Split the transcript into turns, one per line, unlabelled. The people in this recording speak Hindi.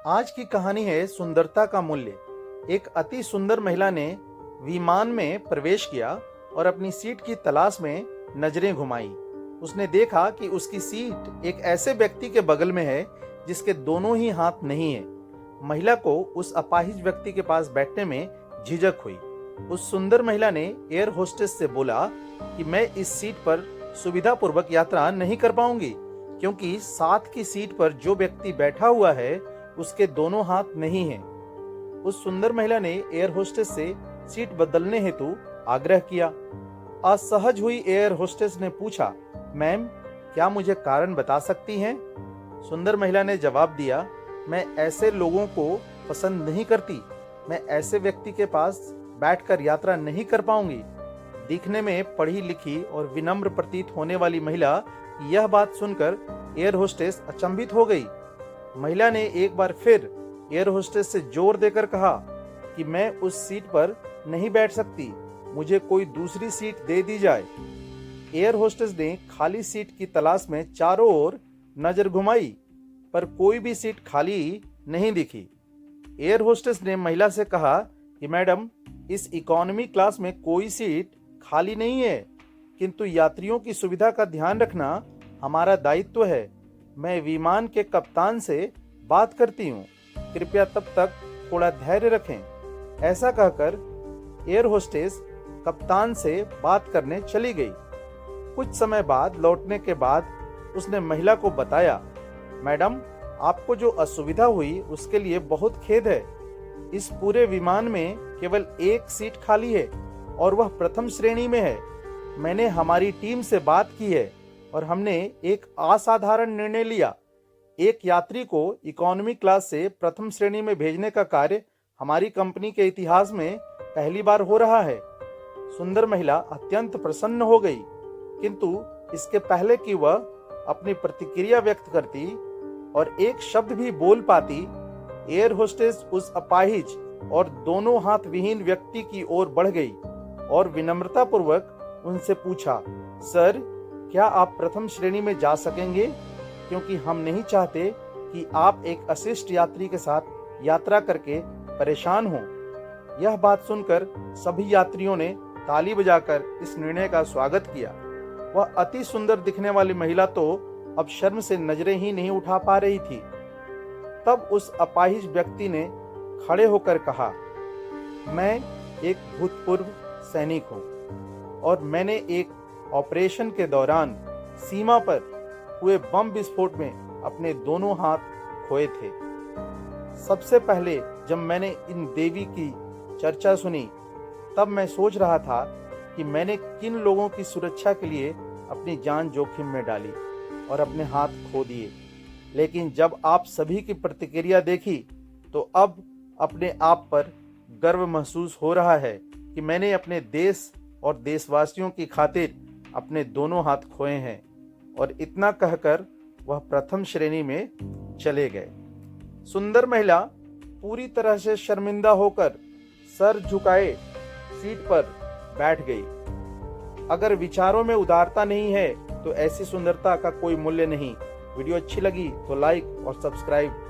आज की कहानी है सुंदरता का मूल्य। एक अति सुंदर महिला ने विमान में प्रवेश किया और अपनी सीट की तलाश में नजरें घुमाई। उसने देखा कि उसकी सीट एक ऐसे व्यक्ति के बगल में है जिसके दोनों ही हाथ नहीं है। महिला को उस अपाहिज व्यक्ति के पास बैठने में झिझक हुई। उस सुंदर महिला ने एयर होस्टेस से बोला कि मैं इस सीट पर सुविधापूर्वक यात्रा नहीं कर पाऊंगी, क्योंकि साथ की सीट पर जो व्यक्ति बैठा हुआ है उसके दोनों हाथ नहीं हैं। उस सुंदर महिला ने एयर होस्टेस से सीट बदलने हेतु आग्रह किया। असहज हुई एयर होस्टेस ने पूछा, मैम, क्या मुझे कारण बता सकती हैं? सुंदर महिला ने जवाब दिया, मैं ऐसे लोगों को पसंद नहीं करती। मैं ऐसे व्यक्ति के पास बैठकर यात्रा नहीं कर पाऊंगी। दिखने में पढ़ी लिखी और विनम्र प्रतीत होने वाली महिला यह बात सुनकर एयर होस्टेस अचंभित हो गई। महिला ने एक बार फिर एयर होस्टेस से जोर देकर कहा कि मैं उस सीट पर नहीं बैठ सकती, मुझे कोई दूसरी सीट दे दी जाए। एयर होस्टेस ने खाली सीट की तलाश में चारों ओर नजर घुमाई, पर कोई भी सीट खाली नहीं दिखी। एयर होस्टेस ने महिला से कहा कि मैडम, इस इकोनॉमी क्लास में कोई सीट खाली नहीं है, किंतु यात्रियों की सुविधा का ध्यान रखना हमारा दायित्व है। मैं विमान के कप्तान से बात करती हूँ, कृपया तब तक थोड़ा धैर्य रखें। ऐसा कहकर एयर होस्टेस कप्तान से बात करने चली गई। कुछ समय बाद लौटने के बाद उसने महिला को बताया, मैडम, आपको जो असुविधा हुई उसके लिए बहुत खेद है। इस पूरे विमान में केवल एक सीट खाली है और वह प्रथम श्रेणी में है। मैंने हमारी टीम से बात की है और हमने एक असाधारण निर्णय लिया। एक यात्री को इकोनॉमी क्लास से प्रथम श्रेणी में भेजने का कार्य हमारी कंपनी के इतिहास में पहली बार हो रहा है। सुंदर महिला अत्यंत प्रसन्न हो गई, किंतु इसके पहले कि वह अपनी प्रतिक्रिया व्यक्त करती और एक शब्द भी बोल पाती, एयर होस्टेस उस अपाहिज और दोनों हाथ विहीन व्यक्ति की ओर बढ़ गई और विनम्रतापूर्वक उनसे पूछा, सर, क्या आप प्रथम श्रेणी में जा सकेंगे? क्योंकि हम नहीं चाहते कि आप एक अशिष्ट यात्री के साथ यात्रा करके परेशान हों। यह बात सुनकर सभी यात्रियों ने ताली बजाकर इस निर्णय का स्वागत किया। वह अति सुंदर दिखने वाली महिला तो अब शर्म से नजरें ही नहीं उठा पा रही थी। तब उस अपाहिज व्यक्ति ने खड़े होकर कहा, मैं एक भूतपूर्व सैनिक हूँ और मैंने एक ऑपरेशन के दौरान सीमा पर हुए बम विस्फोट में अपने दोनों हाथ खोए थे। सबसे पहले जब मैंने इन देवी की चर्चा सुनी, तब मैं सोच रहा था कि मैंने किन लोगों की सुरक्षा के लिए अपनी जान जोखिम में डाली और अपने हाथ खो दिए। लेकिन जब आप सभी की प्रतिक्रिया देखी तो अब अपने आप पर गर्व महसूस हो रहा है कि मैंने अपने देश और देशवासियों की खातिर अपने दोनों हाथ खोए हैं। और इतना कहकर वह प्रथम श्रेणी में चले गए। सुंदर महिला पूरी तरह से शर्मिंदा होकर सर झुकाए सीट पर बैठ गई। अगर विचारों में उदारता नहीं है तो ऐसी सुंदरता का कोई मूल्य नहीं। वीडियो अच्छी लगी तो लाइक और सब्सक्राइब